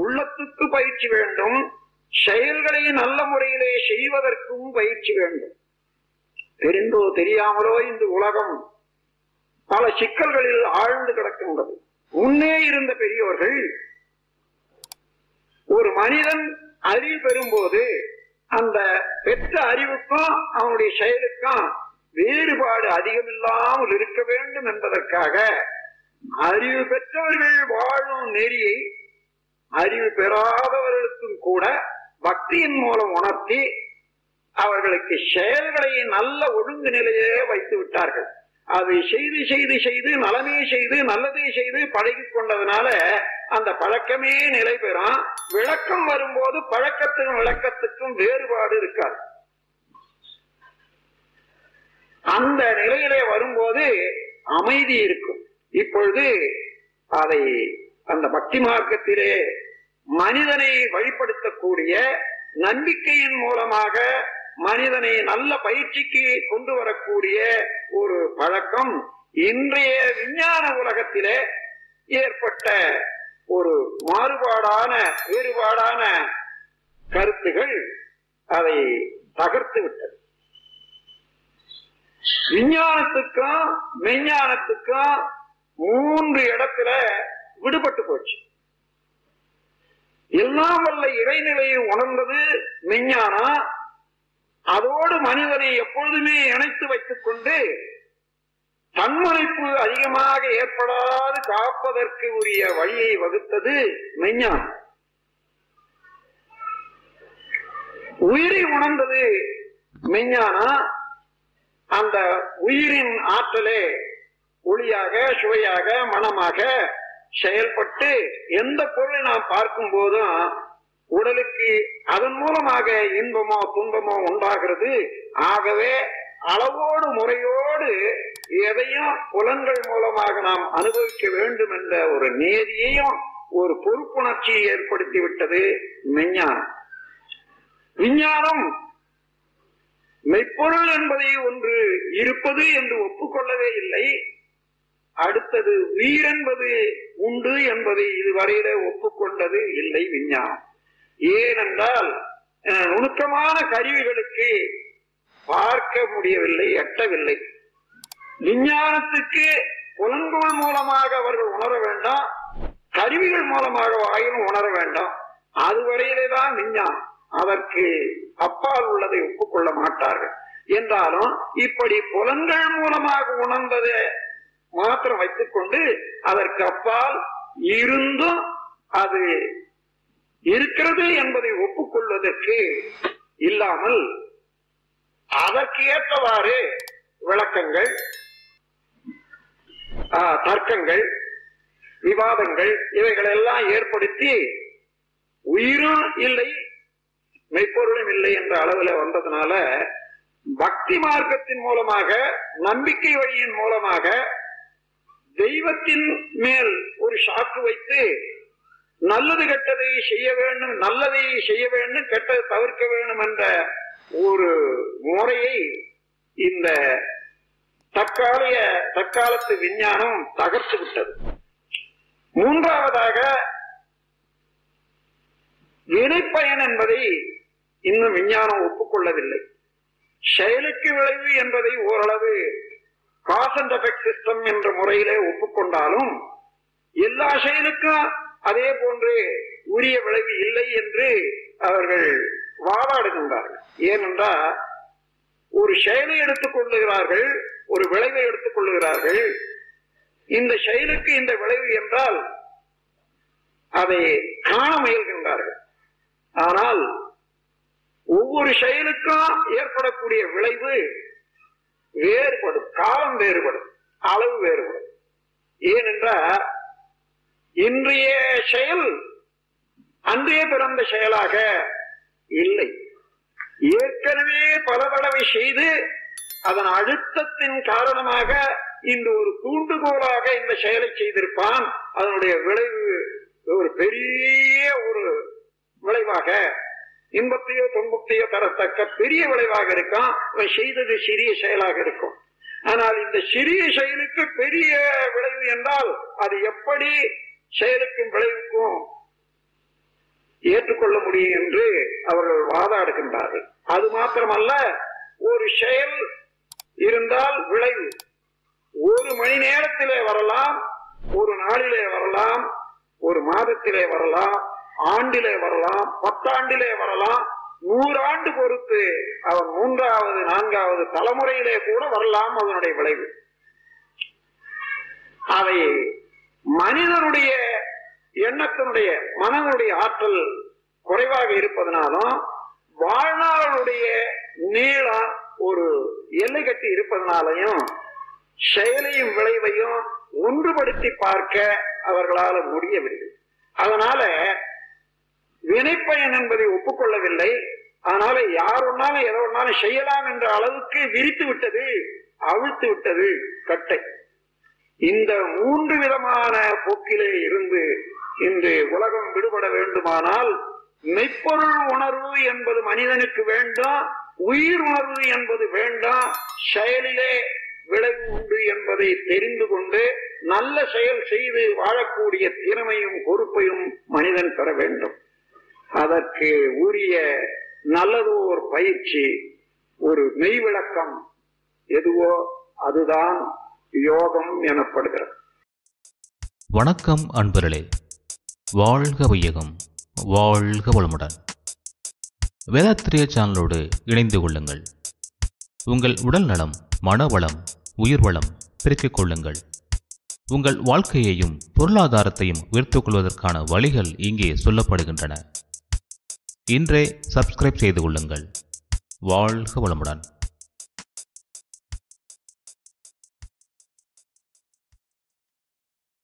உள்ளத்துக்கு பயிற்சி வேண்டும், செயல்களை நல்ல முறையிலே செய்வதற்கும் பயிற்சி வேண்டும். தெரிந்தோ தெரியாமலோ இந்த உலகம் பல சிக்கல்களில் ஆழ்ந்து கிடக்கின்றது. முன்னே இருந்த பெரியோர்கள் ஒரு மனிதன் அறிவு பெறும்போது அந்த பெற்ற அறிவுக்கும் அவனுடைய செயலுக்கும் வேறுபாடு அதிகமில்லாமல் இருக்க வேண்டும் என்பதற்காக அறிவு பெற்றவர்கள் வாழும் நெறியை அறிவு பெறாதவர்களுக்கும் கூட பக்தியின் மூலம் உணர்த்தி அவர்களுக்கு செயல்களை நல்ல ஒழுங்கு நிலையே வைத்து விட்டார்கள். அதை செய்து செய்து செய்து நலமே செய்து நல்லதே செய்து பழகி கொண்டதுனால அந்த பழக்கமே நிலை பெறும். விளக்கம் வரும்போது பழக்கத்துக்கும் விளக்கத்துக்கும் வேறுபாடு இருக்காது. அந்த நிலையிலே வரும்போது அமைதி இருக்கும். இப்பொழுது அதை அந்த பக்தி மார்க்கத்திலே மனிதனை வழிபடுத்தக்கூடிய நம்பிக்கையின் மூலமாக மனிதனை நல்ல பயிற்சிக்கு கொண்டு வரக்கூடிய ஒரு பழக்கம் இன்றைய விஞ்ஞான உலகத்திலே ஏற்பட்ட ஒரு வேறுபாடான கருத்துகள் அதை தகர்த்து விட்டது. விஞ்ஞானத்துக்கும் மெஞ்ஞானத்துக்கும் 3 இடத்துல விடுபட்டு போச்சு. எல்லாம் வல்ல இறைநிலையை உணர்ந்தது மெஞ்ஞானம். அதோடு மனிதனை எப்பொழுதுமே இணைத்து வைத்துக் கொண்டு தன்முனைப்பு அதிகமாக ஏற்படாது காப்பதற்கு உரிய வழியை வகுத்தது மெஞ்ஞானம். உயிரை உணர்ந்தது மெஞ்ஞானம். அந்த உயிரின் ஆற்றலே ஒளியாக சுவையாக மனமாக செயல்பட்டு எந்த பொருளை நாம் பார்க்கும் போதும் உடலுக்கு அதன் மூலமாக இன்பமோ துன்பமோ உண்டாகிறது. ஆகவே அளவோடு முறையோடு எதையும் புலன்கள் மூலமாக நாம் அனுபவிக்க வேண்டும் என்ற ஒரு நேதியையும் ஒரு பொறுப்புணர்ச்சியை ஏற்படுத்தி விட்டது மெஞ்ஞானம். விஞ்ஞானம் மெய்ப்பொருள் என்பதை ஒன்று இருப்பது என்று ஒப்புக்கொள்ளவே இல்லை. அடுத்தது உயிர் என்பது உண்டு என்பதை இதுவரையில ஒப்புக்கொண்டது இல்லை விஞ்ஞானம். ஏனென்றால் நுணுக்கமான கருவிகளுக்கு பார்க்க முடியவில்லை, எட்டவில்லை. விஞ்ஞானத்துக்கு புலன்கள் மூலமாக அவர்கள் உணர வேண்டாம், கருவிகள் மூலமாக ஆயினும் உணர வேண்டாம். அதுவரையிலே தான் விஞ்ஞானம். அதற்கு அப்பால் உள்ளதை ஒப்புக்கொள்ள மாட்டார்கள். என்றாலும் இப்படி புலன்கள் மூலமாக உணர்ந்ததை மாத்திரம் வைத்துக் கொண்டு அதற்கு அப்பால் இருந்தும் அது இருக்கிறது என்பதை ஒப்புக்கொள்வதற்கு இல்லாமல் அதற்கு ஏற்றவாறு விளக்கங்கள், தர்க்கங்கள், விவாதங்கள் இவைகளெல்லாம் ஏற்படுத்தி உயிரும் இல்லை மெய்ப்பொருளும் இல்லை என்ற அளவில் வந்ததுனால பக்தி மார்க்கத்தின் மூலமாக நம்பிக்கை வழியின் மூலமாக தெய்வத்தின் மேல் ஒரு சாக்கு வைத்து நல்லது கெட்டதை செய்ய வேண்டும், நல்லதை செய்ய வேண்டும், கெட்டதை தவிர்க்க வேண்டும் என்ற ஒரு முறையை இந்த தற்காலத்து விஞ்ஞானம் தகர்த்து விட்டது. மூன்றாவதாக வினைப்பயன் என்பதை இன்னும் விஞ்ஞானம் ஒப்புக்கொள்ளவில்லை. செயலுக்கு விளைவு என்பதை ஓரளவு காஸ் அண்ட் எஃபெக்ட் சிஸ்டம் என்ற முறையிலே ஒப்புக்கொண்டாலும் எல்லா செயலுக்கும் அதே போன்று உரிய விளைவு இல்லை என்று அவர்கள் வாதாடுகின்றார்கள். ஏனென்றால் ஒரு செயலை எடுத்துக் கொள்ளுகிறார்கள், ஒரு விளைவை எடுத்துக் கொள்ளுகிறார்கள். இந்த செயலுக்கு இந்த விளைவு என்றால் அதை காண முயல்கின்றார்கள். ஆனால் ஒவ்வொரு செயலுக்கும் ஏற்படக்கூடிய விளைவு வேறுபடும், காலம் வேறுபடும், அளவு வேறுபடும். ஏனென்றால் இன்றைய செயல் அன்றே பிறந்த செயலாக இல்லை. ஏற்கனவே பல தடவை செய்து அதன் அழுத்தத்தின் காரணமாக இன்று ஒரு தூண்டுகோலாக இந்த செயலை செய்திருப்பான். அதனுடைய விளைவு ஒரு பெரிய ஒரு விளைவாக, இன்பத்தையோ துன்பத்தையோ தரத்தக்க பெரிய விளைவாக இருக்கும். அவன் செய்தது சிறிய செயலாக இருக்கும். ஆனால் இந்த சிறிய செயலுக்கு பெரிய விளைவு என்றால் அது எப்படி செயலுக்கும் விளைவுக்கும் ஏற்றுக்கொள்ள முடியும் என்று அவர்கள் வாதாடுகின்றார்கள். அது மாத்திரமல்ல, ஒரு செயல் இருந்தால் விளைவு ஒரு மணி நேரத்திலே வரலாம், ஒரு நாளிலே வரலாம், ஒரு மாதத்திலே வரலாம், ஆண்டிலே வரலாம், 10 ஆண்டிலே வரலாம், 100 ஆண்டு பொறுத்து அவன் 3வது 4வது தலைமுறையிலே கூட வரலாம் அதனுடைய விளைவு. அதை மனிதனுடைய எண்ணத்தினுடைய மனதுடைய ஆற்றல் குறைவாக இருப்பதனாலும் வாழ்நாளுடைய நீளம் ஒரு எல்லை கட்டி இருப்பதனாலையும் செயலையும் விளைவையும் ஒன்றுபடுத்தி பார்க்க அவர்களால் முடியவில்லை. அதனால வினைப்பயன் என்பதை ஒப்புக்கொள்ளவில்லை. அதனால யார் ஒன்னாலும் எதை ஒன்னாலும் செய்யலாம் என்ற அளவுக்கு விரித்து விட்டது, அவிழ்த்து விட்டது கட்டை. இந்த 3 விதமான போக்கிலே இருந்து இன்று உலகம் விடுபட வேண்டுமானால் மெய்ப்பொருள் உணர்வு என்பது மனிதனுக்கு வேண்டாம், உயிர் உணர்வு என்பது வேண்டாம், செயலிலே விளைவு உண்டு என்பதை தெரிந்து கொண்டு நல்ல செயல் செய்து வாழக்கூடிய திறமையும் பொறுப்பையும் மனிதன் பெற வேண்டும். அதற்கு உரிய நல்லதோர் பயிற்சி, ஒரு மெய் விளக்கம் எதுவோ அதுதான் யோகம் எனப்படுகிறது. வணக்கம் அன்பர்களே, வாழ்க வையகம், வாழ்க வளமுடன். வேதாத்திரிய சேனலோடு இணைந்து கொள்ளுங்கள். உங்கள் உடல் நலம், மனவளம், உயிர் வளம் பெருக்கிக் கொள்ளுங்கள். உங்கள் வாழ்க்கையையும் பொருளாதாரத்தையும் உயர்த்திக் கொள்வதற்கான வழிகள் இங்கே சொல்லப்படுகின்றன. இன்றே சப்ஸ்கிரைப் செய்து கொள்ளுங்கள். வாழ்க வளமுடன்.